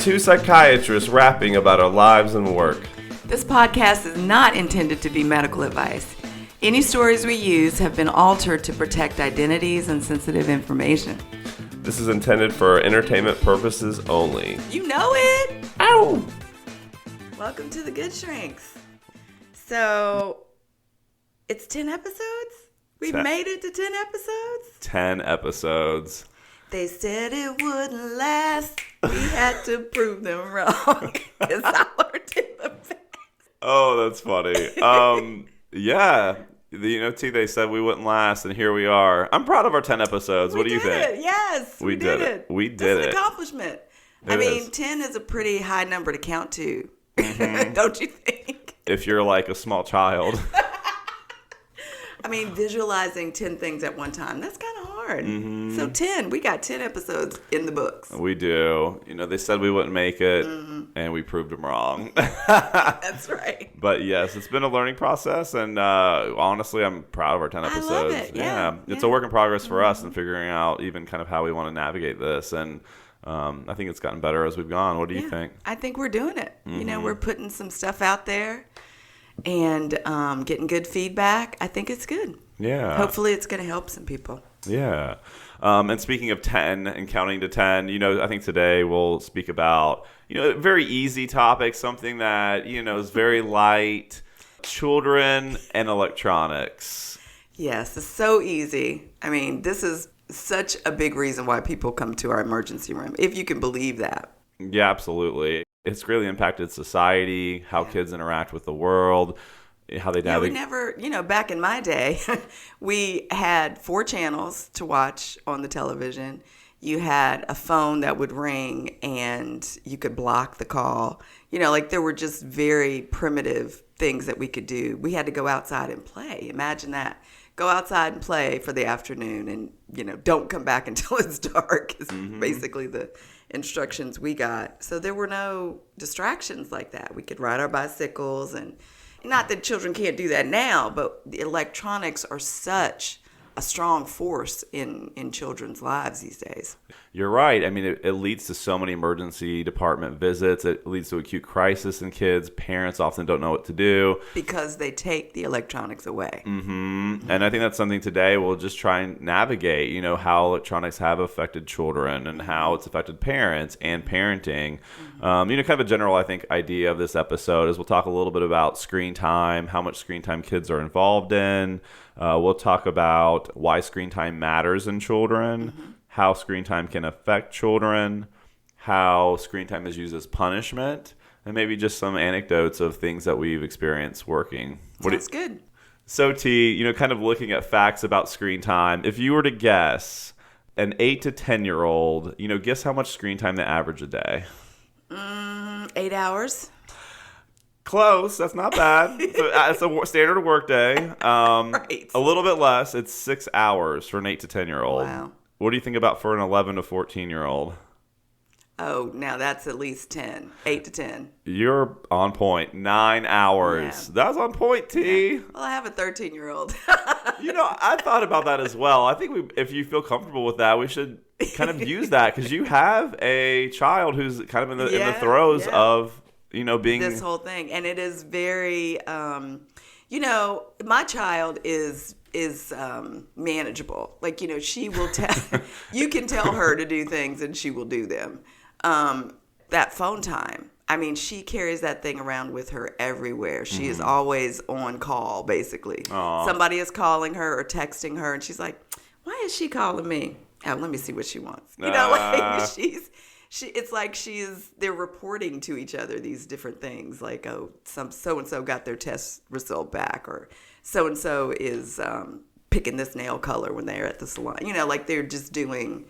two psychiatrists rapping about our lives and work. This podcast is not intended to be medical advice. Any stories we use have been altered to protect identities and sensitive information. This is intended for entertainment purposes only. You know it! Ow! Welcome to The Good Shrinks. So, it's 10 episodes? We've made it to 10 episodes? 10 episodes. They said it wouldn't last. We had to prove them wrong. Because I learned in the past. Oh, that's funny. Yeah. T, they said we wouldn't last, and here we are. I'm proud of our 10 episodes. What do you think? Yes, we did it. We did it. It's an accomplishment. I mean, 10 is a pretty high number to count to. Mm-hmm. Don't you think? If you're like a small child. I mean, visualizing 10 things at one time, that's kind of hard. Mm-hmm. So 10, we got 10 episodes in the books. We do. They said we wouldn't make it, and we proved them wrong. That's right. But yes, it's been a learning process, and honestly, I'm proud of our 10 episodes. I love it. Yeah. It's a work in progress for us and figuring out even kind of how we want to navigate this, and I think it's gotten better as we've gone. What do you think? I think we're doing it. Mm-hmm. We're putting some stuff out there and getting good feedback. I think it's good. Yeah. Hopefully it's going to help some people. Yeah. And speaking of 10 and counting to 10, I think today we'll speak about, a very easy topic, something that, is very light, children and electronics. Yes, it's so easy. I mean, this is such a big reason why people come to our emergency room, if you can believe that. Yeah, absolutely. It's greatly impacted society, how kids interact with the world, how they navigate. We never, back in my day, we had 4 channels to watch on the television. You had a phone that would ring and you could block the call. There were just very primitive things that we could do. We had to go outside and play. Imagine that. Go outside and play for the afternoon and, don't come back until it's dark is basically the instructions we got. So there were no distractions like that. We could ride our bicycles, and not that children can't do that now, but the electronics are such a strong force in children's lives these days. You're right. I mean, it leads to so many emergency department visits. It leads to acute crisis in kids. Parents often don't know what to do. Because they take the electronics away. Mm-hmm. And I think that's something today we'll just try and navigate, how electronics have affected children and how it's affected parents and parenting. Kind of a general, I think, idea of this episode is we'll talk a little bit about screen time, how much screen time kids are involved in. We'll talk about why screen time matters in children, how screen time can affect children, how screen time is used as punishment, and maybe just some anecdotes of things that we've experienced working. Sounds good. So, T, kind of looking at facts about screen time, if you were to guess an 8 to 10-year-old, guess how much screen time they average a day? 8 hours. Close. That's not bad. It's a standard work day. Right. A little bit less. It's 6 hours for an 8 to 10-year-old. Wow. What do you think about for an 11 to 14-year-old? Oh, now that's at least 10. 8 to 10. You're on point. 9 hours. Yeah. That's on point, T. Yeah. Well, I have a 13-year-old. I thought about that as well. I think if you feel comfortable with that, we should kind of use that because you have a child who's kind of in the throes of being this whole thing. And it is very, my child is manageable. She will tell, you can tell her to do things and she will do them. That phone time, I mean, she carries that thing around with her everywhere. She is always on call, basically. Aww. Somebody is calling her or texting her and she's like, why is she calling me? Oh, let me see what she wants. It's like they're reporting to each other these different things, like, oh, some so-and-so got their test result back, or so-and-so is picking this nail color when they're at the salon. They're just doing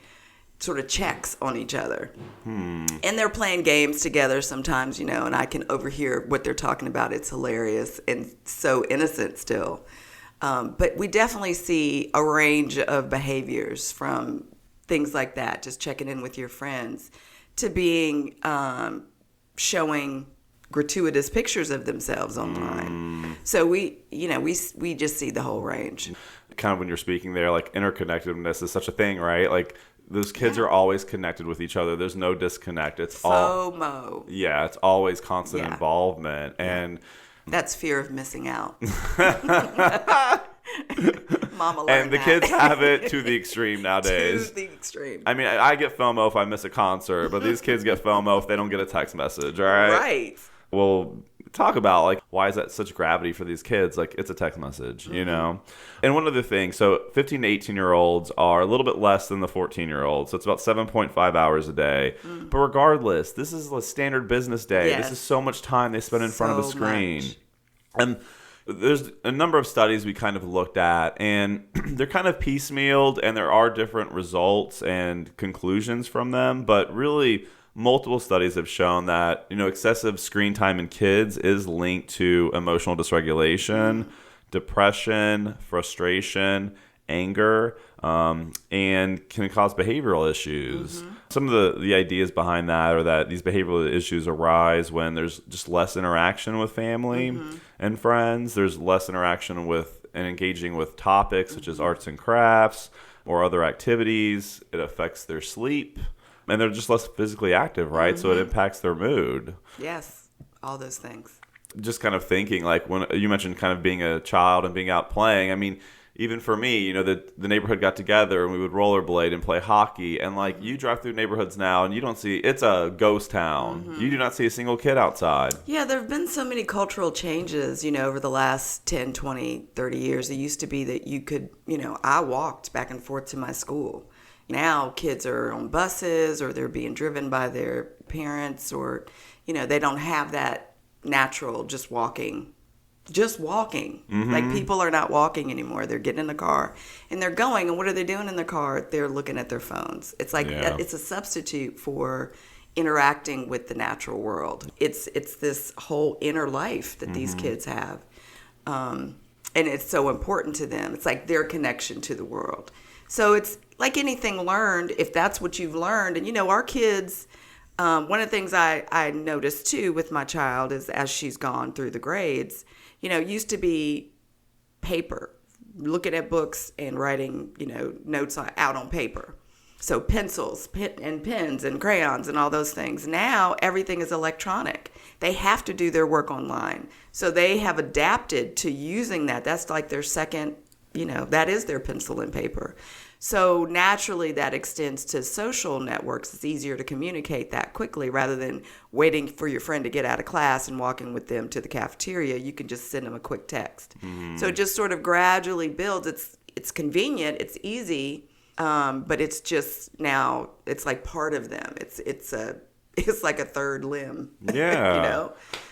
sort of checks on each other. And they're playing games together sometimes, and I can overhear what they're talking about. It's hilarious and so innocent still. But we definitely see a range of behaviors from things like that, just checking in with your friends, to being showing gratuitous pictures of themselves online. So we just see the whole range. Kind of when you're speaking there, like interconnectedness is such a thing, right? Like those kids are always connected with each other. There's no disconnect. It's FOMO. it's always constant Yeah. involvement. And That's fear of missing out. Mama learned and the that. kids have it to the extreme nowadays. To the extreme. I mean, I get FOMO if I miss a concert, but these kids get FOMO if they don't get a text message, all right? Right. We'll talk about, like, why is that such gravity for these kids? Like, it's a text message, you know? And one other thing, so 15 to 18-year-olds are a little bit less than the 14-year-olds. So it's about 7.5 hours a day. But regardless, this is a standard business day. Yes. This is so much time they spend in front of a So screen. much. And there's a number of studies we kind of looked at, and they're kind of piecemealed, and there are different results and conclusions from them. But really, multiple studies have shown that, excessive screen time in kids is linked to emotional dysregulation, depression, frustration, anger, and can cause behavioral issues. Some of the ideas behind that are that these behavioral issues arise when there's just less interaction with family and friends. There's less interaction with and engaging with topics such as arts and crafts or other activities. It affects their sleep. And they're just less physically active, right? So it impacts their mood. Yes. All those things. Just kind of thinking, like, when you mentioned kind of being a child and being out playing, I mean, even for me, the neighborhood got together and we would rollerblade and play hockey. And, like, you drive through neighborhoods now and you don't see, it's a ghost town. You do not see a single kid outside. Yeah, there have been so many cultural changes, over the last 10, 20, 30 years. It used to be that you could, I walked back and forth to my school. Now kids are on buses or they're being driven by their parents or, they don't have that natural just walking. Like, people are not walking anymore. They're getting in the car and they're going. And what are they doing in the car? They're looking at their phones. It's like it's a substitute for interacting with the natural world. It's this whole inner life that these kids have. And it's so important to them. It's like their connection to the world. So it's like anything learned, if that's what you've learned. And, our kids, one of the things I noticed, too, with my child is as she's gone through the grades, used to be paper, looking at books and writing, notes out on paper. So pencils and pens and crayons and all those things. Now everything is electronic. They have to do their work online. So they have adapted to using that. That's like their second, that is their pencil and paper. So naturally that extends to social networks. It's easier to communicate that quickly rather than waiting for your friend to get out of class and walking with them to the cafeteria. You can just send them a quick text. So it just sort of gradually builds. It's convenient. It's easy. But it's just now it's like part of them. It's like a third limb. Yeah.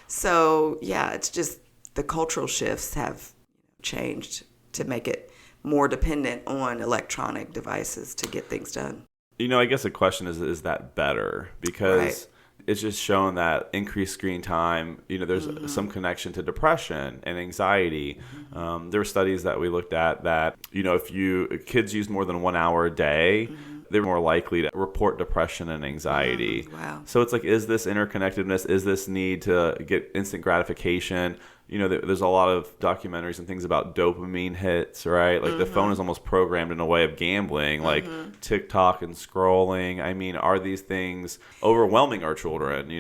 So yeah, it's just the cultural shifts have changed to make it more dependent on electronic devices to get things done. I guess the question is that better? Because it's just shown that increased screen time, there's some connection to depression and anxiety. There were studies that we looked at that, if kids use more than 1 hour a day, they're more likely to report depression and anxiety. Wow. So it's like, is this interconnectedness? Is this need to get instant gratification? There's a lot of documentaries and things about dopamine hits, right? Like the phone is almost programmed in a way of gambling, like TikTok and scrolling. I mean, are these things overwhelming our children,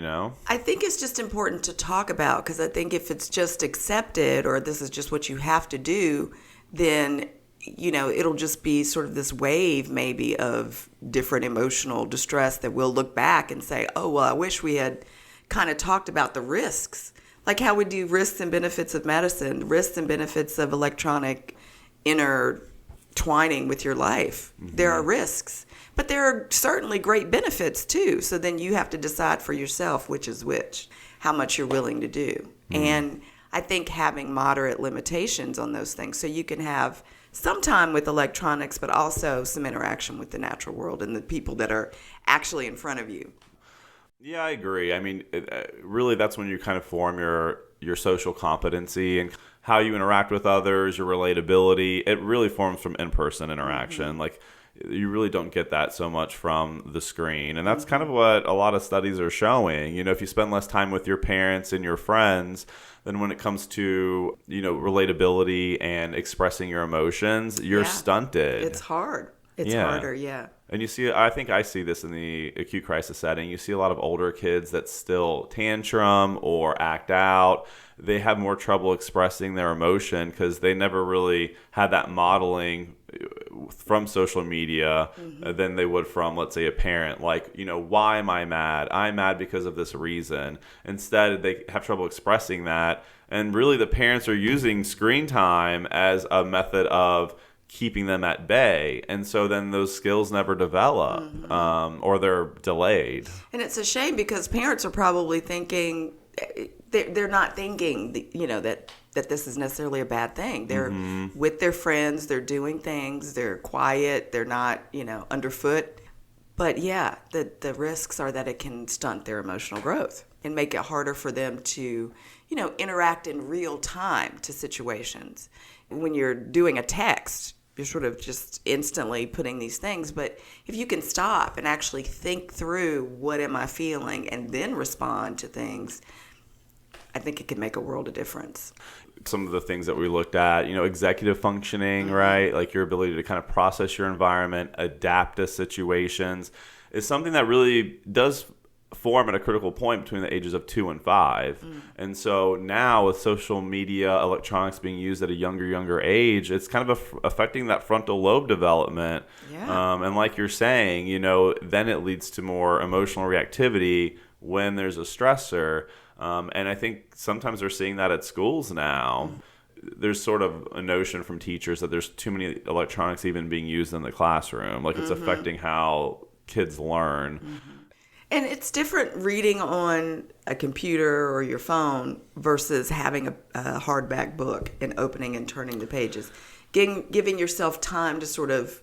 I think it's just important to talk about, because I think if it's just accepted or this is just what you have to do, then it'll just be sort of this wave maybe of different emotional distress that we'll look back and say, oh, well, I wish we had kind of talked about the risks. Like how we do risks and benefits of medicine, risks and benefits of electronic intertwining with your life. There are risks, but there are certainly great benefits too. So then you have to decide for yourself which is which, how much you're willing to do. And I think having moderate limitations on those things, so you can have some time with electronics, but also some interaction with the natural world and the people that are actually in front of you. Yeah, I agree. I mean, really, that's when you kind of form your social competency and how you interact with others, your relatability. It really forms from in-person interaction. Like, you really don't get that so much from the screen. And that's kind of what a lot of studies are showing. If you spend less time with your parents and your friends, then when it comes to, relatability and expressing your emotions, you're stunted. It's hard. It's harder, yeah. And you see, I think I see this in the acute crisis setting. You see a lot of older kids that still tantrum or act out. They have more trouble expressing their emotion because they never really had that modeling from social media than they would from, let's say, a parent. Like, why am I mad? I'm mad because of this reason. Instead, they have trouble expressing that. And really, the parents are using screen time as a method of keeping them at bay, and so then those skills never develop, or they're delayed. And it's a shame because parents are probably thinking they're not thinking that this is necessarily a bad thing. They're with their friends, they're doing things, they're quiet, they're not underfoot. But yeah, the risks are that it can stunt their emotional growth and make it harder for them to interact in real time to situations. When you're doing a text, you're sort of just instantly putting these things. But if you can stop and actually think through what am I feeling and then respond to things, I think it can make a world of difference. Some of the things that we looked at, executive functioning, right? Like your ability to kind of process your environment, adapt to situations, is something that really does form at a critical point between the ages of 2 and 5. And so now with social media, electronics being used at a younger age, it's kind of affecting that frontal lobe development. Yeah. And like you're saying, then it leads to more emotional reactivity when there's a stressor. And I think sometimes we're seeing that at schools now. There's sort of a notion from teachers that there's too many electronics even being used in the classroom. Like it's affecting how kids learn. And it's different reading on a computer or your phone versus having a hardback book and opening and turning the pages. Giving yourself time to sort of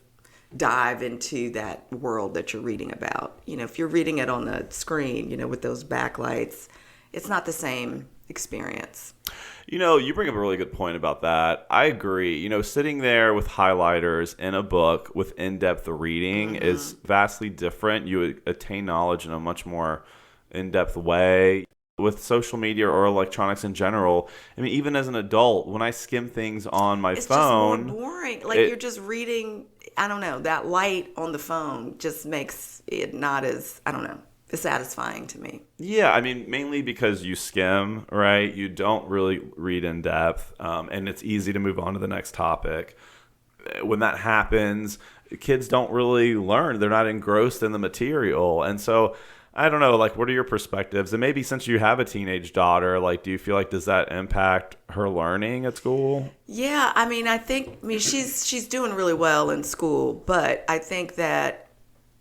dive into that world that you're reading about. If you're reading it on the screen, with those backlights, it's not the same experience. You bring up a really good point about that. I agree. Sitting there with highlighters in a book with in-depth reading is vastly different. You attain knowledge in a much more in-depth way. With social media or electronics in general, even as an adult, when I skim things on my phone... It's just more boring. You're just reading, I don't know, that light on the phone just makes it not as, I don't know, satisfying to me. Yeah, mainly because you skim, right? You don't really read in depth, and it's easy to move on to the next topic. When that happens, kids don't really learn. They're not engrossed in the material. And so, I don't know, what are your perspectives? And maybe since you have a teenage daughter, do you feel does that impact her learning at school? Yeah, I think she's doing really well in school, but I think that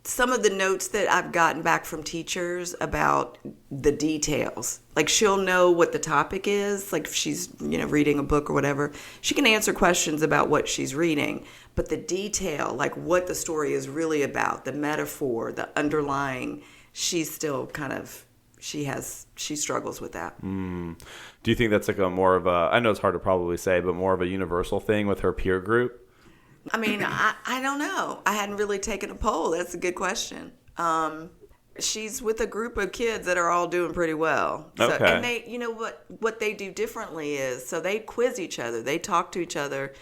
some of the notes that I've gotten back from teachers about the details, she'll know what the topic is, if she's, reading a book or whatever, she can answer questions about what she's reading, but the detail, what the story is really about, the metaphor, the underlying, she's still kind of, she struggles with that. Do you think that's a more of a, I know it's hard to probably say, but more of a universal thing with her peer group? I don't know. I hadn't really taken a poll. That's a good question. She's with a group of kids that are all doing pretty well. So, okay. And they, what they do differently is, so they quiz each other. They talk to each other.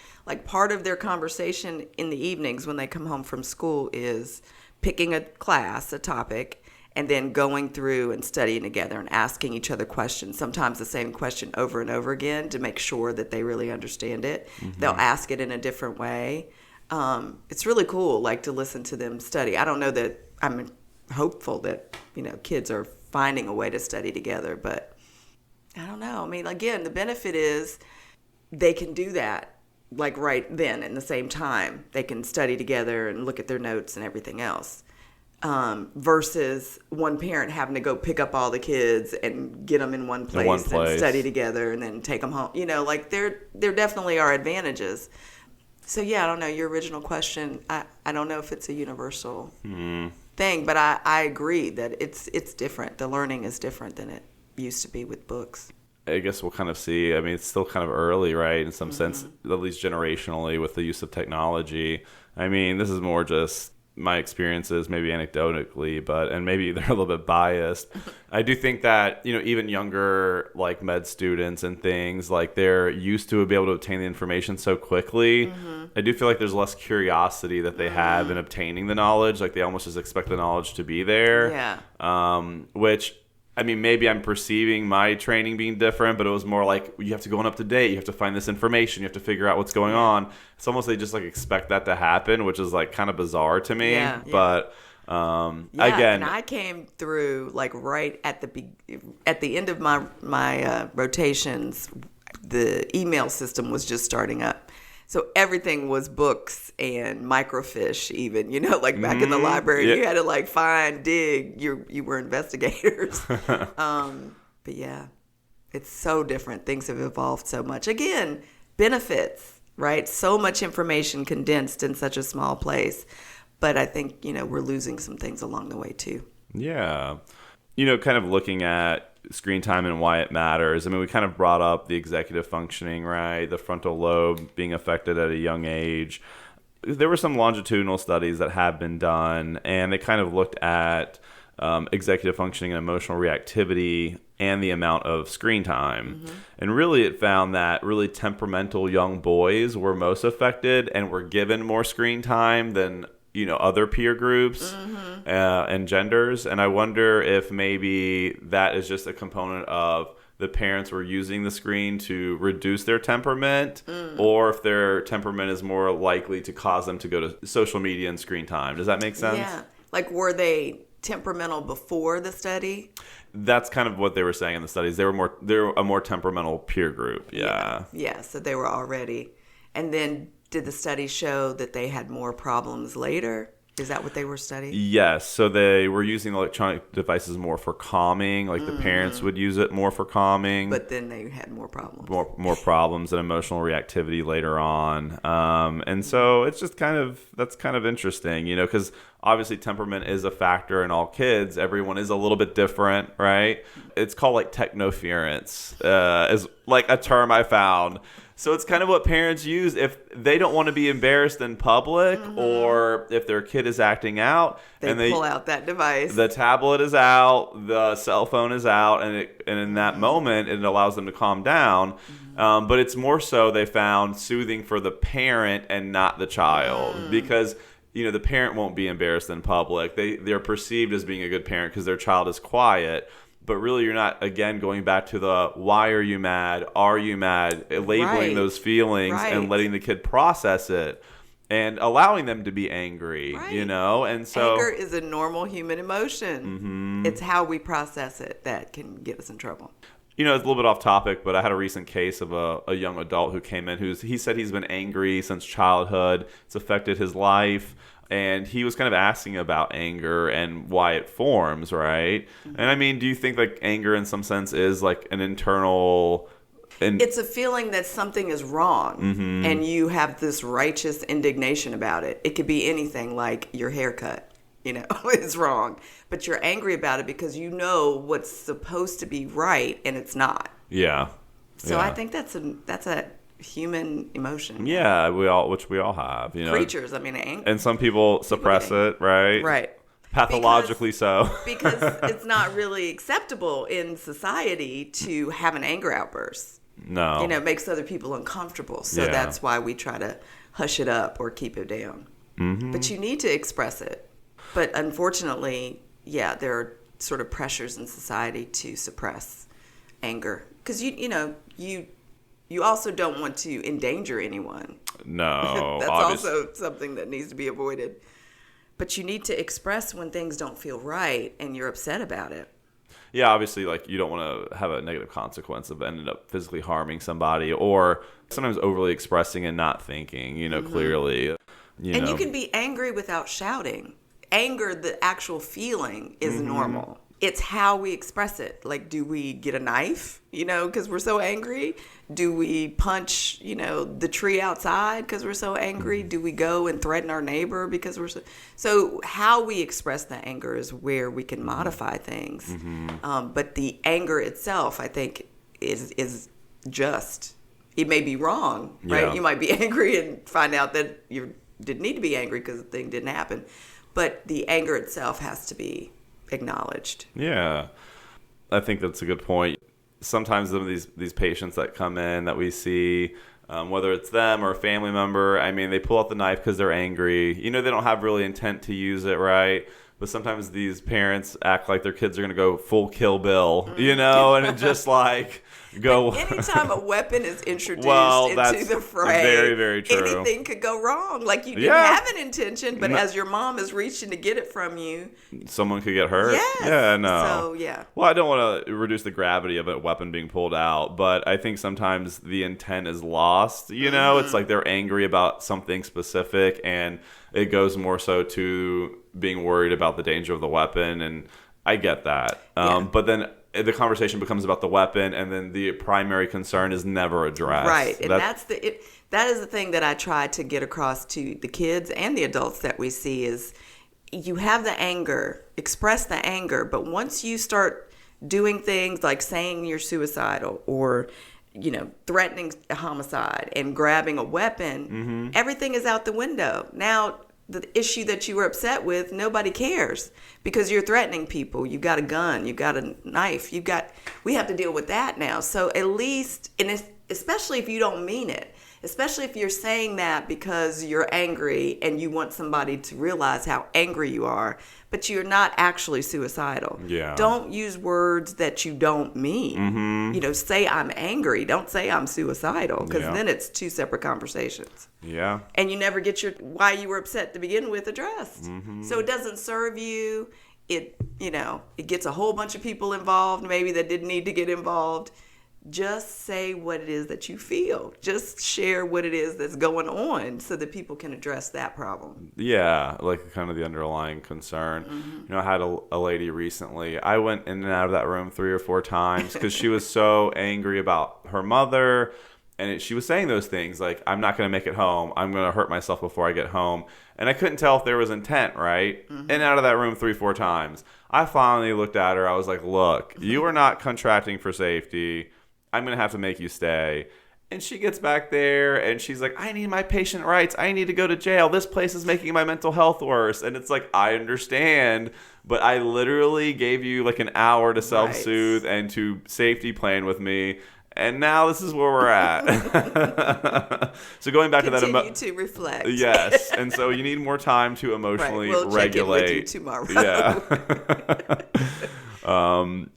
Part of their conversation in the evenings when they come home from school is picking a class, a topic, and then going through and studying together and asking each other questions, sometimes the same question over and over again to make sure that they really understand it. They'll ask it in a different way. It's really cool, to listen to them study. I don't know that I'm hopeful that, kids are finding a way to study together, but I don't know. Again, the benefit is they can do that, right then in the same time. They can study together and look at their notes and everything else. Versus one parent having to go pick up all the kids and get them in one place and study together and then take them home. There definitely are advantages. So yeah, I don't know, your original question, I don't know if it's a universal thing, but I agree that it's different. The learning is different than it used to be with books. I guess we'll kind of see. It's still kind of early, right? In some sense, at least generationally, with the use of technology. This is more just my experiences, maybe anecdotally, and maybe they're a little bit biased. I do think that, even younger like med students and things, like they're used to be able to obtain the information so quickly. I do feel like there's less curiosity that they have in obtaining the knowledge. Like they almost just expect the knowledge to be there. Yeah. Which, I mean, maybe I'm perceiving my training being different, but it was more like you have to go on up to date. You have to find this information. You have to figure out what's going on. It's almost they just like expect that to happen, which is like kind of bizarre to me. Yeah. But again, and I came through like right at the end of my rotations. The email system was just starting up. So everything was books and microfiche even, like back in the library, you had to like dig, you were investigators. But yeah, it's so different. Things have evolved so much. Again, benefits, right? So much information condensed in such a small place. But I think, we're losing some things along the way too. Yeah. Kind of looking at screen time and why it matters. I mean, we kind of brought up the executive functioning, right? The frontal lobe being affected at a young age. There were some longitudinal studies that have been done, and they kind of looked at executive functioning and emotional reactivity and the amount of screen time. And really it found that really temperamental young boys were most affected and were given more screen time than other peer groups and genders. And I wonder if maybe that is just a component of the parents were using the screen to reduce their temperament, or if their temperament is more likely to cause them to go to social media and screen time. Does that make sense? Yeah. Like, were they temperamental before the study? That's kind of what they were saying in the studies. They're a more temperamental peer group. Yeah. Yeah. So they were already. And then did the study show that they had more problems later? Is that what they were studying? Yes. So they were using electronic devices more for calming. Like the parents would use it more for calming. But then they had more problems. More problems and emotional reactivity later on. And so it's just that's kind of interesting, because obviously temperament is a factor in all kids. Everyone is a little bit different, right? It's called like technoference, is like a term I found. So it's kind of what parents use if they don't want to be embarrassed in public, or if their kid is acting out. They pull out that device. The tablet is out, the cell phone is out, and in that moment, it allows them to calm down. But it's more so, they found, soothing for the parent and not the child. Because, the parent won't be embarrassed in public. They're perceived as being a good parent because their child is quiet. But really, you're not, again, going back to the why are you mad? Are you mad? Labeling those feelings and letting the kid process it and allowing them to be angry, And so anger is a normal human emotion. It's how we process it that can get us in trouble. It's a little bit off topic, but I had a recent case of a young adult who came in he said he's been angry since childhood. It's affected his life. And he was kind of asking about anger and why it forms, right? And I mean, do you think like anger in some sense is like an internal... It's a feeling that something is wrong, and you have this righteous indignation about it. It could be anything, like your haircut, is wrong. But you're angry about it because you know what's supposed to be right, and it's not. Yeah. So I think that's a human emotion. Yeah, we all have, Creatures, anger. And some people suppress it, right? Right. Pathologically so. Because it's not really acceptable in society to have an anger outburst. No. It makes other people uncomfortable. So that's why we try to hush it up or keep it down. But you need to express it. But unfortunately, there are sort of pressures in society to suppress anger. Because, you also don't want to endanger anyone. No. That's also something that needs to be avoided. But you need to express when things don't feel right and you're upset about it. Yeah, obviously, like, you don't want to have a negative consequence of ending up physically harming somebody, or sometimes overly expressing and not thinking, clearly. And you can be angry without shouting. Anger, the actual feeling, is normal. It's how we express it. Like, do we get a knife, because we're so angry? Do we punch, the tree outside because we're so angry? Do we go and threaten our neighbor because we're so... So how we express the anger is where we can modify things. But the anger itself, I think, is just... It may be wrong, right? Yeah. You might be angry and find out that you didn't need to be angry because the thing didn't happen. but the anger itself has to be acknowledged. Yeah. I think that's a good point. Sometimes some of these patients that come in that we see, whether it's them or a family member, I mean, they pull out the knife because they're angry. You know, they don't have really intent to use it, right? But sometimes these parents act like their kids are going to go full Kill Bill, you know, and it just like go. Anytime a weapon is introduced that's into the fray, very, very true. Anything could go wrong. Like you didn't have an intention, but as your mom is reaching to get it from you, someone could get hurt. Yes. Yeah, no. So, yeah. Well, I don't want to reduce the gravity of a weapon being pulled out, but I think sometimes the intent is lost. You know, it's like they're angry about something specific, and it goes more so to being worried about the danger of the weapon, and I get that. But then the conversation becomes about the weapon, and then the primary concern is never addressed. Right, and that is the thing that I try to get across to the kids and the adults that we see is you have the anger, express the anger, but once you start doing things like saying you're suicidal or threatening a homicide and grabbing a weapon, everything is out the window. Now, the issue that you were upset with, nobody cares because you're threatening people. You got a gun, you got a knife, we have to deal with that now. So at least, and especially if you don't mean it, especially if you're saying that because you're angry and you want somebody to realize how angry you are, but you're not actually suicidal. Yeah. Don't use words that you don't mean. Say I'm angry. Don't say I'm suicidal because then it's two separate conversations. Yeah. And you never get why you were upset to begin with addressed. So it doesn't serve you. It gets a whole bunch of people involved maybe that didn't need to get involved. Just say what it is that you feel. Just share what it is that's going on so that people can address that problem. Yeah, like kind of the underlying concern. I had a lady recently. I went in and out of that room 3 or 4 times because she was so angry about her mother. And she was saying those things like, I'm not going to make it home. I'm going to hurt myself before I get home. And I couldn't tell if there was intent, right? In and out of that room 3, 4 times. I finally looked at her. I was like, look, you are not contracting for safety. I'm going to have to make you stay. And she gets back there and she's like, I need my patient rights. I need to go to jail. This place is making my mental health worse. And it's like, I understand, but I literally gave you like an hour to self-soothe and to safety plan with me. And now this is where we're at. So going back Continue to reflect. Yes. And so you need more time to emotionally we'll regulate. Check in with you tomorrow. Yeah. And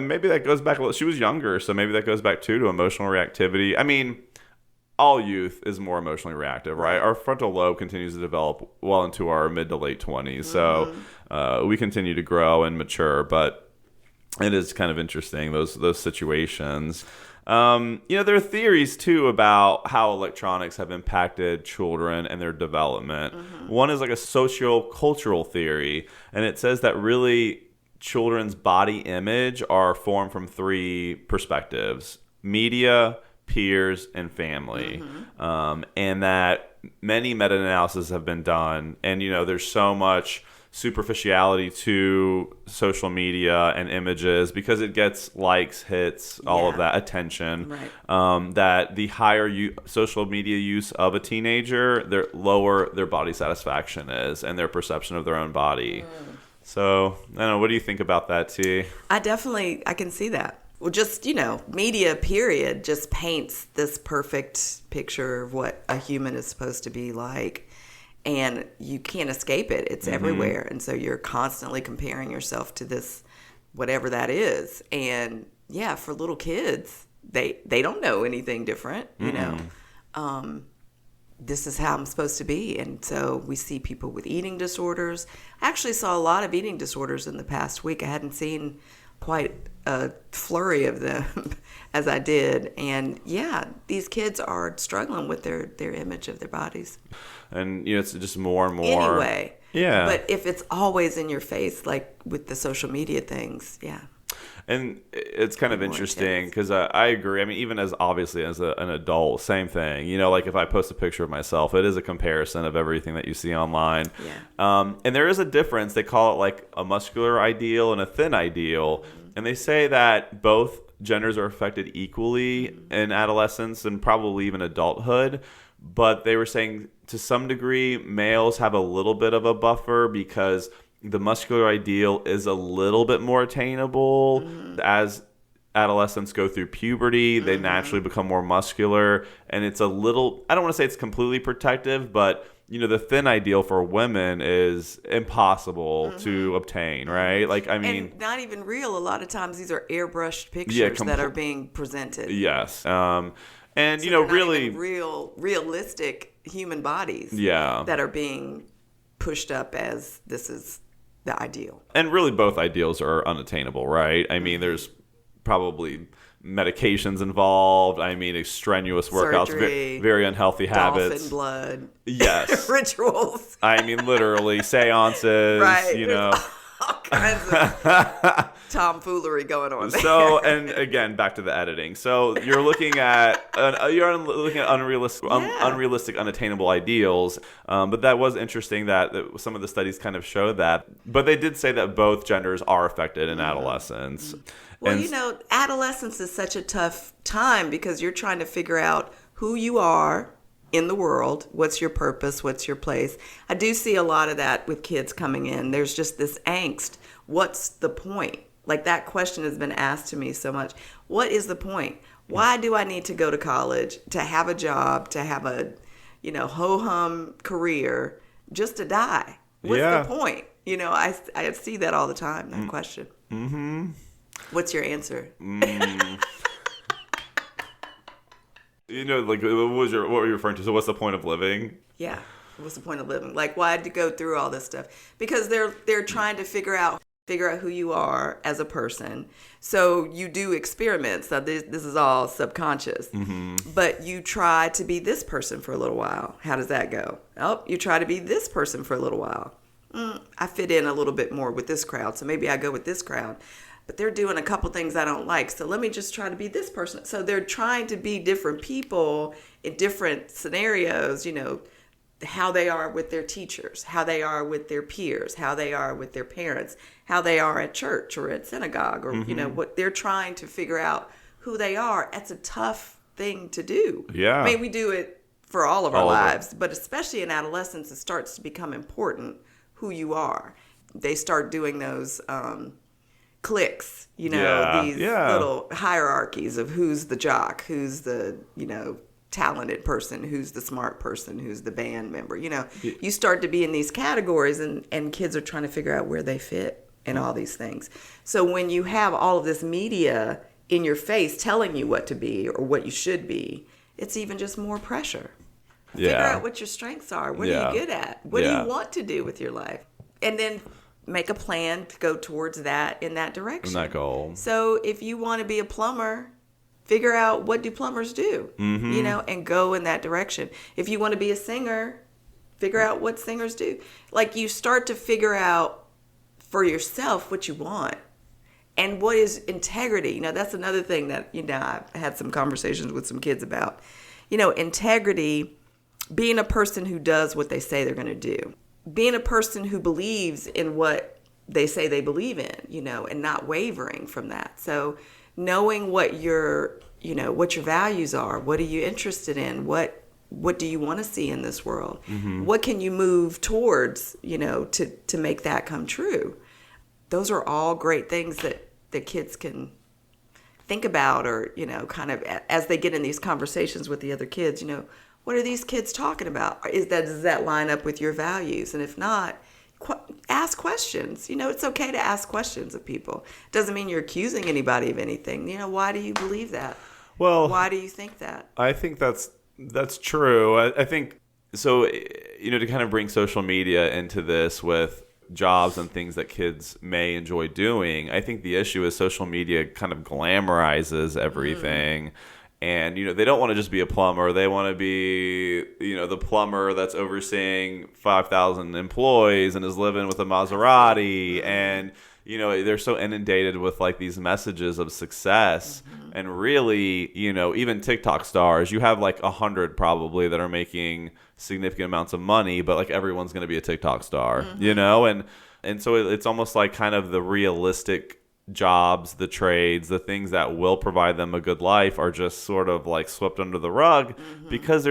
maybe that goes back a little. She was younger, so maybe that goes back to emotional reactivity. I mean, all youth is more emotionally reactive, right? Our frontal lobe continues to develop well into our mid to late 20s. So we continue to grow and mature, but it is kind of interesting, those situations. There are theories, too, about how electronics have impacted children and their development. One is like a socio-cultural theory, and it says that really children's body image are formed from 3 perspectives: media, peers, and family. And that many meta-analyses have been done, and there's so much superficiality to social media and images because it gets likes, hits, all of that attention. That the higher social media use of a teenager, the lower their body satisfaction is and their perception of their own body. So, I don't know, what do you think about that, T? I can see that. Well, just, media, period, just paints this perfect picture of what a human is supposed to be like. And you can't escape it. It's everywhere. And so you're constantly comparing yourself to this, whatever that is. And, yeah, for little kids, they don't know anything different, this is how I'm supposed to be. And so we see people with eating disorders. I actually saw a lot of eating disorders in the past week. I hadn't seen quite a flurry of them as I did. And yeah, these kids are struggling with their image of their bodies. And, it's just more and more. Anyway. Yeah. But if it's always in your face, like with the social media things, yeah. And it's kind of interesting because I agree. I mean, even as obviously as an adult, same thing. Like if I post a picture of myself, it is a comparison of everything that you see online. Yeah. And there is a difference. They call it like a muscular ideal and a thin ideal. And they say that both genders are affected equally in adolescence and probably even adulthood. But they were saying to some degree, males have a little bit of a buffer because the muscular ideal is a little bit more attainable. As adolescents go through puberty, they naturally become more muscular, and it's a little, I don't want to say it's completely protective, but the thin ideal for women is impossible to obtain, right? Like, I mean, and not even real. A lot of times these are airbrushed pictures that are being presented. Yes. And So they're not really even realistic human bodies yeah. that are being pushed up as this is the ideal. And really both ideals are unattainable, right? I mean, there's probably medications involved. I mean, strenuous workouts, Surgery, very unhealthfoolery habits. Dolphin blood. Yes. Rituals. I mean, literally, seances, Right. All kinds of tomfoolery going on there. So, and again, back to the editing. So you're looking at unrealistic, unattainable ideals. But that was interesting that some of the studies kind of show that. But they did say that both genders are affected in adolescence. Well, adolescence is such a tough time because you're trying to figure out who you are in the world. What's your purpose? What's your place? I do see a lot of that with kids coming in. There's just this angst. What's the point? Like, that question has been asked to me so much. What is the point? Why do I need to go to college, to have a job, to have a, ho-hum career, just to die? What's the point? I see that all the time, that question. Mm-hmm. What's your answer? Like, what were you referring to? So what's the point of living? Yeah. What's the point of living? Like, why'd you go through all this stuff? Because they're trying to figure out who you are as a person. So you do experiments. Now, this is all subconscious. Mm-hmm. But you try to be this person for a little while. How does that go? Oh, you try to be this person for a little while. I fit in a little bit more with this crowd, so maybe I go with this crowd. But they're doing a couple things I don't like, so let me just try to be this person. So they're trying to be different people in different scenarios, how they are with their teachers, how they are with their peers, how they are with their parents, how they are at church or at synagogue, or, what they're trying to figure out who they are. That's a tough thing to do. Yeah. I mean, we do it for all of our lives, but especially in adolescence, it starts to become important who you are. They start doing those cliques, these little hierarchies of who's the jock, who's the, talented person, who's the smart person, who's the band member. You start to be in these categories, and kids are trying to figure out where they fit in all these things. So when you have all of this media in your face telling you what to be or what you should be, it's even just more pressure. Figure out what your strengths are. What are you good at? What do you want to do with your life? And then make a plan to go towards that in that direction. And that goal. So if you want to be a plumber, figure out what do plumbers do, and go in that direction. If you want to be a singer, figure out what singers do. Like, you start to figure out for yourself what you want and what is integrity. That's another thing that, I've had some conversations with some kids about. Integrity, being a person who does what they say they're going to do. Being a person who believes in what they say they believe in, and not wavering from that. So knowing what your values are, what are you interested in, what do you want to see in this world? Mm-hmm. What can you move towards, to make that come true? Those are all great things that the kids can think about, or, kind of as they get in these conversations with the other kids, what are these kids talking about? Does that line up with your values? And if not, ask questions. It's okay to ask questions of people. It doesn't mean you're accusing anybody of anything. Why do you believe that? Well, why do you think that? I think that's true. I think so. To kind of bring social media into this with jobs and things that kids may enjoy doing, I think the issue is social media kind of glamorizes everything. And, they don't want to just be a plumber. They want to be, the plumber that's overseeing 5,000 employees and is living with a Maserati. And, they're so inundated with, like, these messages of success. Mm-hmm. And really, even TikTok stars, you have, like, 100 probably that are making significant amounts of money. But, like, everyone's going to be a TikTok star, And so it's almost like kind of the realistic jobs, the trades, the things that will provide them a good life are just sort of like swept under the rug because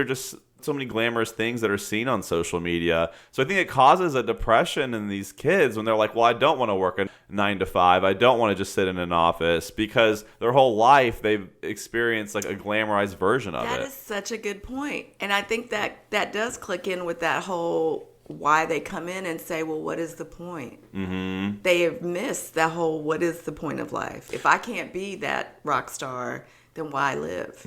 so many glamorous things that are seen on social media. So I think it causes a depression in these kids when they're like, well, I don't want to work a 9 to 5. I don't want to just sit in an office, because their whole life they've experienced like a glamorized version of it. That is such a good point. And I think that does click in with that whole why they come in and say, well, what is the point? Mm-hmm. They have missed that whole what is the point of life? If I can't be that rock star, then why live?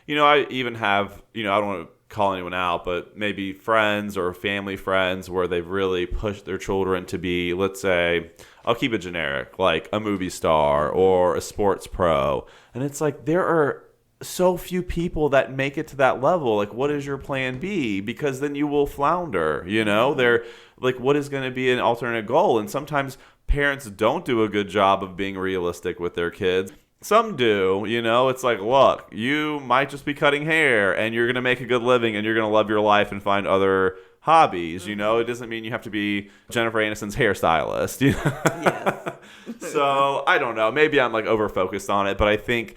I even have, I don't want to call anyone out, but maybe friends or family friends where they've really pushed their children to be, let's say, I'll keep it generic, like a movie star or a sports pro. And it's like, there are so few people that make it to that level. Like, what is your plan B? Because then you will flounder, They're like, what is going to be an alternate goal? And sometimes parents don't do a good job of being realistic with their kids. Some do, it's like, look, you might just be cutting hair and you're going to make a good living and you're going to love your life and find other hobbies, It doesn't mean you have to be Jennifer Aniston's hairstylist, Yes. So, I don't know. Maybe I'm like over-focused on it, but I think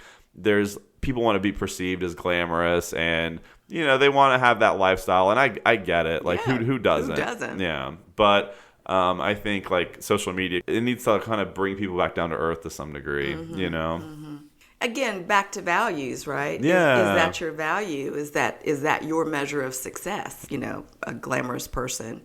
people want to be perceived as glamorous and, they want to have that lifestyle. And I get it. Like, yeah. who doesn't? Who doesn't? Yeah. But I think like social media, it needs to kind of bring people back down to earth to some degree, Mm-hmm. Again, back to values, right? Yeah. Is that your value? Is that your measure of success? A glamorous person,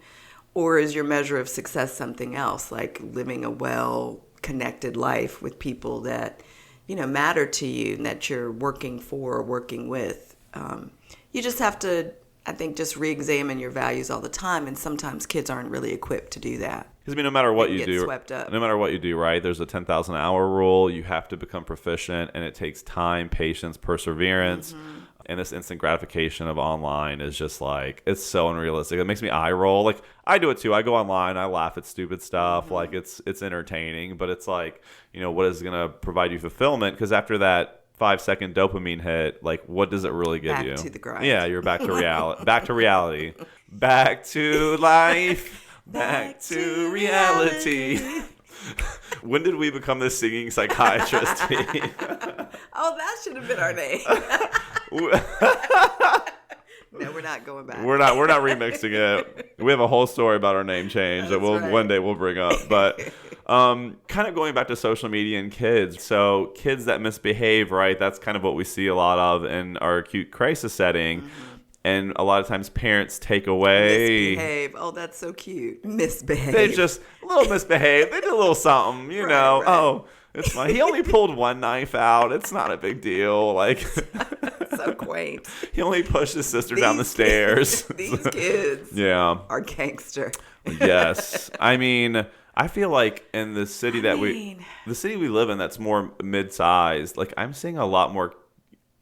or is your measure of success something else, like living a well-connected life with people that matter to you and that you're working for or working with? You just have to, I think, just re-examine your values all the time, and sometimes kids aren't really equipped to do that. Because no matter what They you get do, swept up. no matter what you do, right? There's a 10,000 hour rule. You have to become proficient, and it takes time, patience, perseverance. Mm-hmm. And this instant gratification of online is just like, it's so unrealistic. It makes me eye roll. Like, I do it too. I go online, I laugh at stupid stuff. Mm-hmm. Like, it's entertaining, but it's like, what is going to provide you fulfillment? Because after that 5-second dopamine hit, like, what does it really give you? Back to the grind. Yeah, you're back to reality. Back to reality. Back to life. Back to reality. When did we become this singing psychiatrist? Oh, that should have been our name. No, we're not going back. We're not remixing it. We have a whole story about our name change that one day we'll bring up. But kind of going back to social media and kids. So kids that misbehave, right? That's kind of what we see a lot of in our acute crisis setting. Mm-hmm. And a lot of times parents take away. Misbehave. Oh, that's so cute. Misbehave. They just a little misbehave. They did a little something, Right. Oh, it's fine. He only pulled one knife out. It's not a big deal. Like, so quaint. He only pushed his sister down the stairs. These kids are gangster. Yes. I mean, I feel like in the city the city we live in that's more mid-sized, like I'm seeing a lot more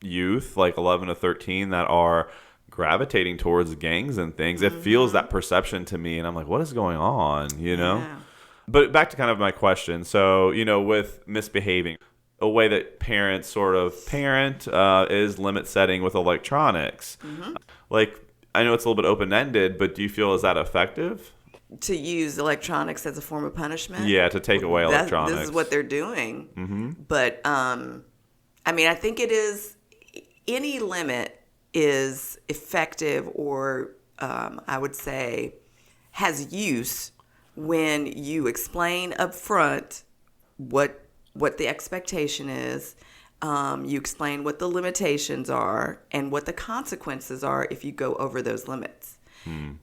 youth, like 11 to 13, that are gravitating towards gangs and things. It feels that perception to me, and I'm like, what is going on, Yeah. But back to kind of my question. So, with misbehaving, a way that parents sort of parent is limit setting with electronics. Mm-hmm. Like, I know it's a little bit open-ended, but do you feel, is that effective? To use electronics as a form of punishment? Yeah, to take away electronics. This is what they're doing. Mm-hmm. But, I think it is, any limit is effective, or I would say has use when you explain up front what the expectation is, you explain what the limitations are and what the consequences are if you go over those limits.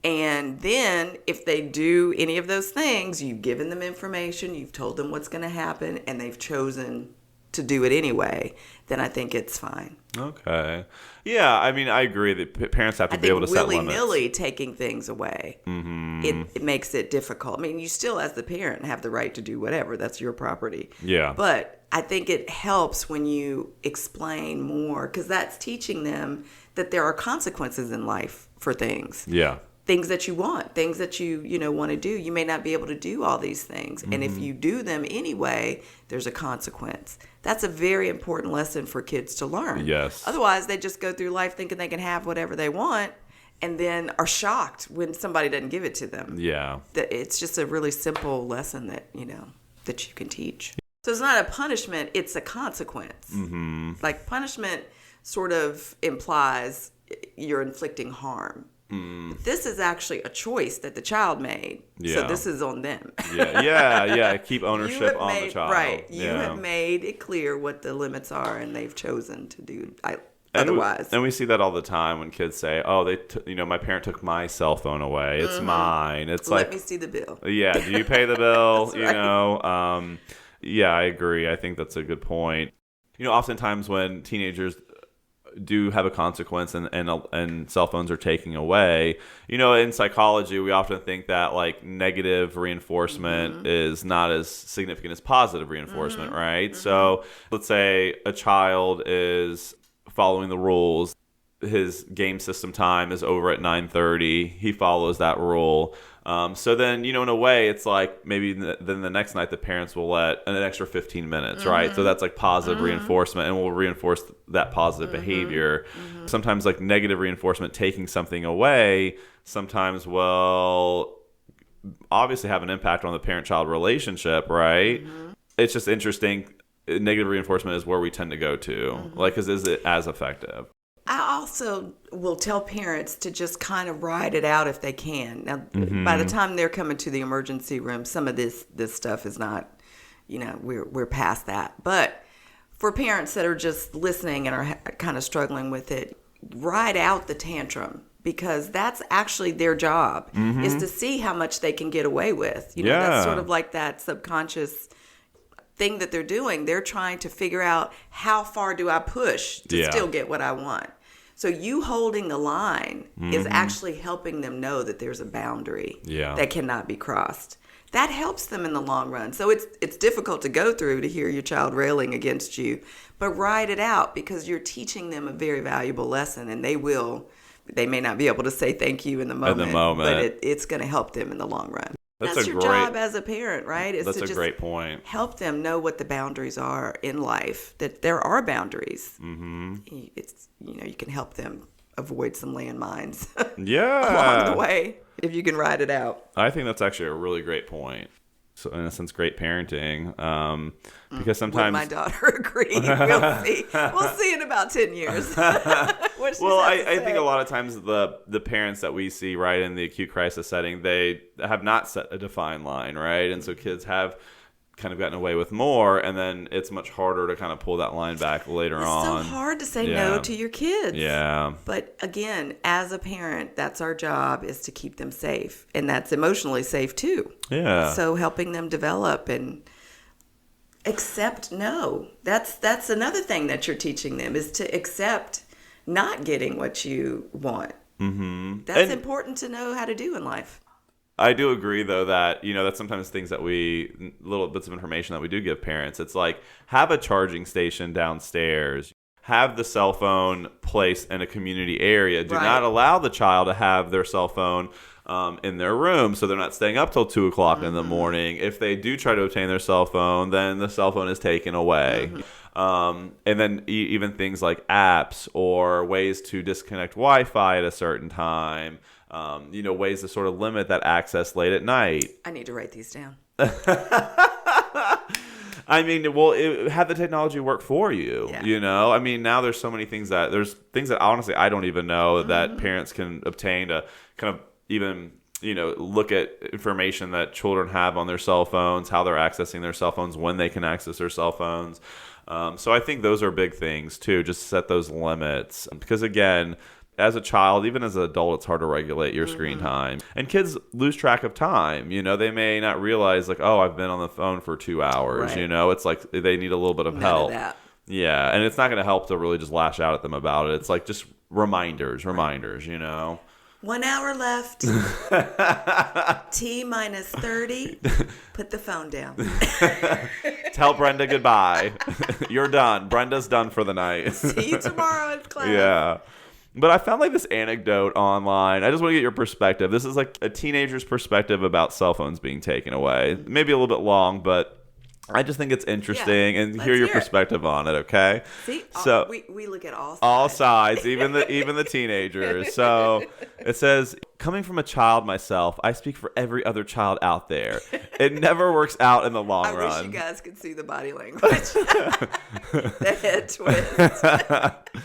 And then if they do any of those things, you've given them information, you've told them what's going to happen, and they've chosen to do it anyway, then I think it's fine. Okay. Yeah, I mean, I agree that parents have to be able to set limits. Willy-nilly taking things away, it makes it difficult. I mean, you still, as the parent, have the right to do whatever. That's your property. Yeah. But I think it helps when you explain more, because that's teaching them that there are consequences in life for things. Yeah. Things that you want, things that you want to do. You may not be able to do all these things. And if you do them anyway, there's a consequence. That's a very important lesson for kids to learn. Yes. Otherwise, they just go through life thinking they can have whatever they want, and then are shocked when somebody doesn't give it to them. Yeah. It's just a really simple lesson that, that you can teach. So it's not a punishment, it's a consequence. Mm-hmm. Like, punishment sort of implies you're inflicting harm. But this is actually a choice that the child made. So this is on them. Yeah. Keep ownership on the child. Right. You have made it clear what the limits are, and they've chosen to do otherwise. And we see that all the time when kids say, "Oh, my parent took my cell phone away. It's mine." It's Let me see the bill. Yeah. Do you pay the bill? That's right. Yeah, I agree. I think that's a good point. Oftentimes when teenagers do have a consequence and cell phones are taken away, in psychology we often think that like negative reinforcement is not as significant as positive reinforcement, right? So let's say a child is following the rules. His game system time is over at 9:30. He follows that rule. So then, in a way, it's like maybe then the next night the parents will let an extra 15 minutes, right? So that's like positive reinforcement, and we'll reinforce that positive behavior. Sometimes like negative reinforcement, taking something away, sometimes will obviously have an impact on the parent-child relationship, right? It's just interesting. Negative reinforcement is where we tend to go to, because is it as effective? I also will tell parents to just kind of ride it out if they can. Now, by the time they're coming to the emergency room, some of this stuff is not, we're past that. But for parents that are just listening and are kind of struggling with it, ride out the tantrum, because that's actually their job, is to see how much they can get away with. That's sort of like that subconscious thing that they're doing. They're trying to figure out, how far do I push to still get what I want? So you holding the line is actually helping them know that there's a boundary that cannot be crossed. That helps them in the long run. So it's difficult to go through to hear your child railing against you, but ride it out, because you're teaching them a very valuable lesson, and they may not be able to say thank you in the moment, but it's going to help them in the long run. That's your job as a parent, right? Is that's to a just great point. Help them know what the boundaries are in life, that there are boundaries. It's, you can help them avoid some landmines along the way if you can ride it out. I think that's actually a really great point. So in a sense, great parenting, because sometimes... Would my daughter agree? We'll see. We'll see in about 10 years. I think a lot of times the parents that we see right in the acute crisis setting, they have not set a defined line, right? And so kids have kind of gotten away with more, and then it's much harder to kind of pull that line back later on. It's so hard to say no to your kids. Yeah. But again, as a parent, that's our job, is to keep them safe. And that's emotionally safe too. Yeah. So helping them develop and accept no. That's another thing that you're teaching them, is to accept not getting what you want. That's important to know how to do in life. I do agree, though, that, that's sometimes things that little bits of information that we do give parents. It's like, have a charging station downstairs. Have the cell phone placed in a community area. Do not allow the child to have their cell phone in their room, so they're not staying up till 2 o'clock in the morning. If they do try to obtain their cell phone, then the cell phone is taken away. And then even things like apps or ways to disconnect Wi-Fi at a certain time. Ways to sort of limit that access late at night. I need to write these down. I mean, have the technology work for you, I mean, now there's so many things that honestly I don't even know that parents can obtain to kind of even, look at information that children have on their cell phones, how they're accessing their cell phones, when they can access their cell phones. So I think those are big things too, just set those limits, because again, as a child, even as an adult, it's hard to regulate your screen time. And kids lose track of time. They may not realize, like, oh, I've been on the phone for 2 hours. Right. It's like they need a little bit of help. None of that. Yeah, and it's not going to help to really just lash out at them about it. It's like just reminders. 1 hour left. T minus 30. Put the phone down. Tell Brenda goodbye. You're done. Brenda's done for the night. See you tomorrow in class. Yeah. But I found like this anecdote online. I just want to get your perspective. This is like a teenager's perspective about cell phones being taken away. Maybe a little bit long, but I just think it's interesting and hear your perspective on it, okay? See, so we look at all sides. All sides, even the teenagers. So it says, coming from a child myself, I speak for every other child out there. It never works out in the long run. I wish you guys could see the body language. The head twist.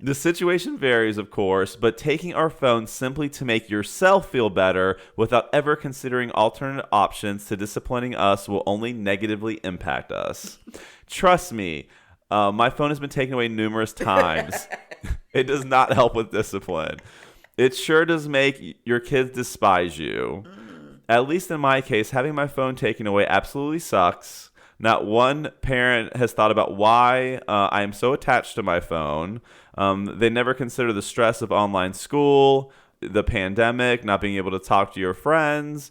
The situation varies, of course, but taking our phone simply to make yourself feel better without ever considering alternate options to disciplining us will only negatively impact us. Trust me, my phone has been taken away numerous times. It does not help with discipline. It sure does make your kids despise you. At least in my case, having my phone taken away absolutely sucks. Not one parent has thought about why I am so attached to my phone. They never consider the stress of online school, the pandemic, not being able to talk to your friends,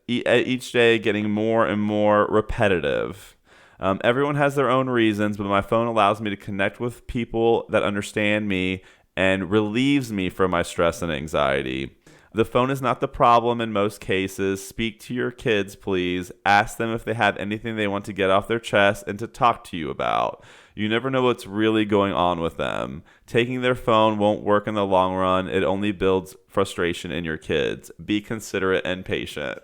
each day getting more and more repetitive. Everyone has their own reasons, but my phone allows me to connect with people that understand me and relieves me from my stress and anxiety. The phone is not the problem in most cases. Speak to your kids, please. Ask them if they have anything they want to get off their chest and to talk to you about. You never know what's really going on with them. Taking their phone won't work in the long run. It only builds frustration in your kids. Be considerate and patient.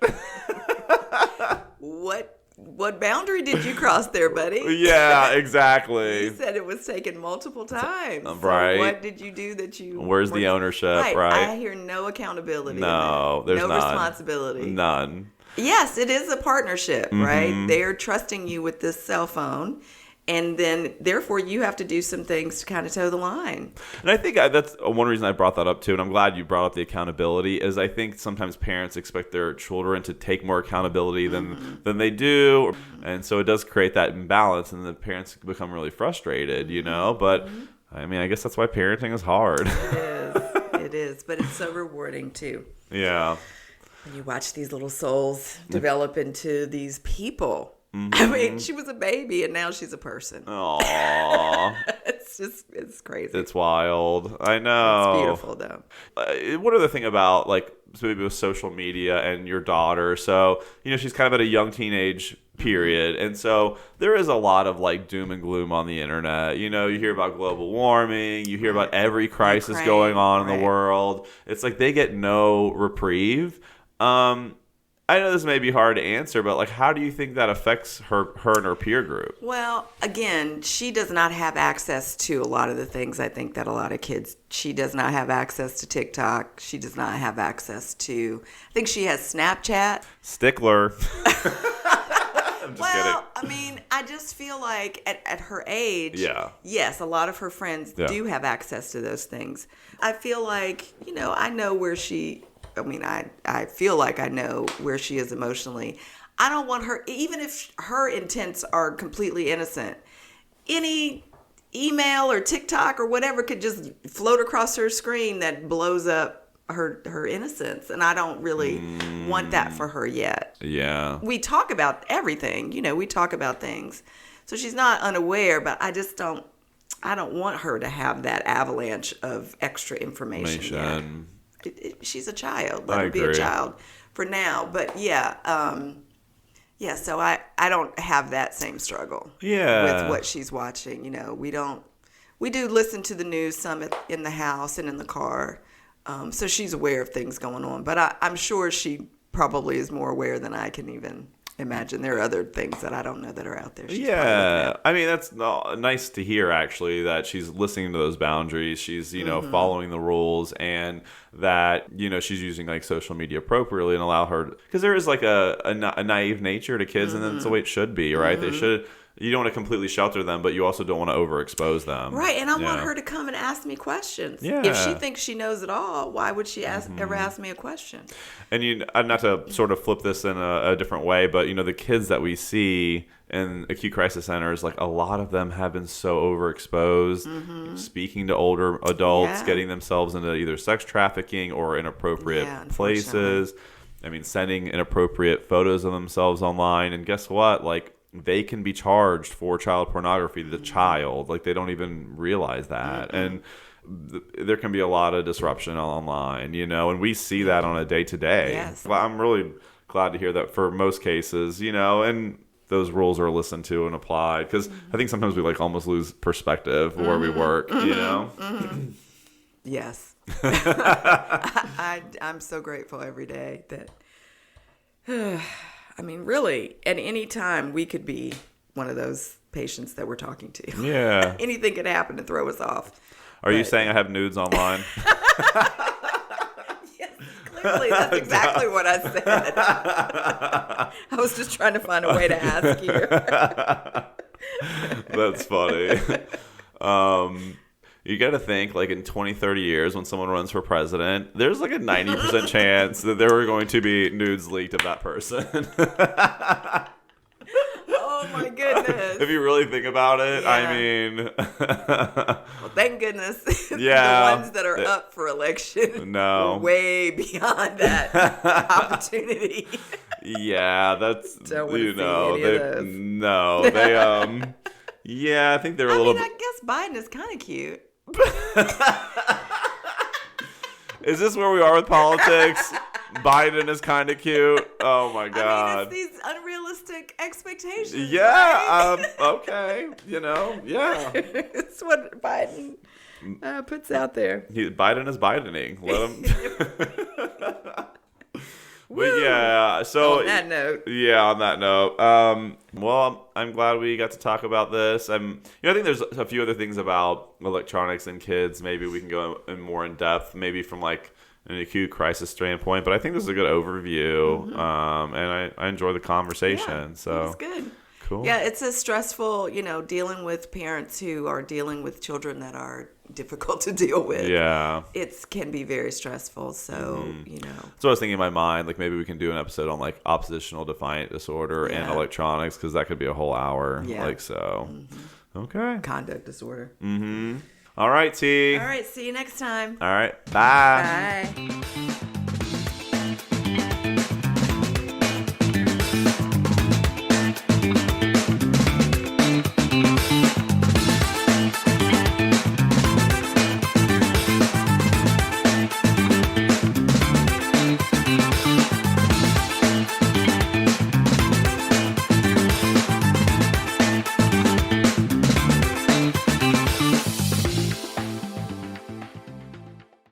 What boundary did you cross there, buddy? Yeah, exactly. You said it was taken multiple times. Right. So what did you do that you... Where's the ownership, right? I hear no accountability. No, there's no none. responsibility. None. Yes, it is a partnership, right? They're trusting you with this cell phone. And then, therefore, you have to do some things to kind of toe the line. And I think that's one reason I brought that up, too, and I'm glad you brought up the accountability, is I think sometimes parents expect their children to take more accountability than they do. And so it does create that imbalance, and the parents become really frustrated, you know? But, I mean, I guess that's why parenting is hard. It is. It is. But it's so rewarding, too. Yeah. When you watch these little souls develop into these people. I mean, she was a baby and now she's a person. Aww. It's crazy. It's wild. I know. It's beautiful, though. One other thing about, like, maybe with social media and your daughter. So, you know, she's kind of at a young teenage period. And so there is a lot of, like, doom and gloom on the internet. You know, you hear about global warming. You hear about every crisis going on in the world. It's like they get no reprieve. I know this may be hard to answer, but like, how do you think that affects her and her peer group? Well, again, she does not have access to a lot of the things I think that a lot of kids. She does not have access to TikTok. She does not have access to. I think she has Snapchat. Stickler. I'm just kidding. I mean, I just feel like at her age, yes, a lot of her friends do have access to those things. I feel like, you know, I know where she. I mean, I feel like I know where she is emotionally. I don't want her, even if her intents are completely innocent, any email or TikTok or whatever could just float across her screen that blows up her innocence. And I don't really want that for her yet. Yeah. We talk about everything, you know, we talk about things. So she's not unaware, but I just don't want her to have that avalanche of extra information yet. She's a child. Let her be a child for now. But so I don't have that same struggle with what she's watching. You know, we do listen to the news some in the house and in the car. So she's aware of things going on. But I'm sure she probably is more aware than I can even imagine. There are other things that I don't know that are out there. I mean, that's nice to hear, actually, that she's listening to those boundaries. She's, you know, following the rules, and that, you know, she's using like social media appropriately and allow her, because there is like a naive nature to kids, and that's the way it should be, right? They should. You don't want to completely shelter them, but you also don't want to overexpose them. Right, and I want her to come and ask me questions. Yeah. If she thinks she knows it all, why would she ever ask me a question? And not to sort of flip this in a different way, but, you know, the kids that we see in acute crisis centers, like, a lot of them have been so overexposed, speaking to older adults, getting themselves into either sex trafficking or inappropriate places. I mean, sending inappropriate photos of themselves online. And guess what? Like, they can be charged for child pornography, the child. Like, they don't even realize that. And there can be a lot of disruption online, you know, and we see that on a day-to-day. Yes. Well, I'm really glad to hear that for most cases, you know, and those rules are listened to and applied. Because I think sometimes we, like, almost lose perspective where we work, you know? Yes. I'm so grateful every day that... I mean, really, at any time, we could be one of those patients that we're talking to. Yeah. Anything could happen to throw us off. Are you saying I have nudes online? Yes, clearly that's exactly what I said. I was just trying to find a way to ask you. That's funny. You got to think, like, in 20, 30 years, when someone runs for president, there's like a 90% chance that there are going to be nudes leaked of that person. Oh, my goodness. If you really think about it, Yeah. I mean... Well, thank goodness. Yeah. The ones that are up for election No. are way beyond that opportunity. Yeah, that's, Don't wanna you see know, any of they, those. no, they, yeah, I think they're a I little mean, I guess Biden is kind of cute. Is this where we are with politics? Biden is kind of cute. Oh my I mean, God. it's these unrealistic expectations. Yeah. Right? Okay. You know. Yeah. It's what Biden puts out there. Biden is Bidening. Let him. But Woo. yeah. So On that note. Yeah. On that note. Well, I'm glad we got to talk about this. I think there's a few other things about electronics and kids. Maybe we can go in more in depth. Maybe from like an acute crisis standpoint. But I think this is a good overview. Mm-hmm. And I enjoy the conversation. Yeah, so it's good. Cool. Yeah, it's a stressful, dealing with parents who are dealing with children that are difficult to deal with. Yeah. It can be very stressful. So, So I was thinking in my mind, like maybe we can do an episode on like oppositional defiant disorder and electronics, because that could be a whole hour. Yeah. Like so. Mm-hmm. Okay. Conduct disorder. Mm-hmm. All right, T. All right. See you next time. All right. Bye. Bye.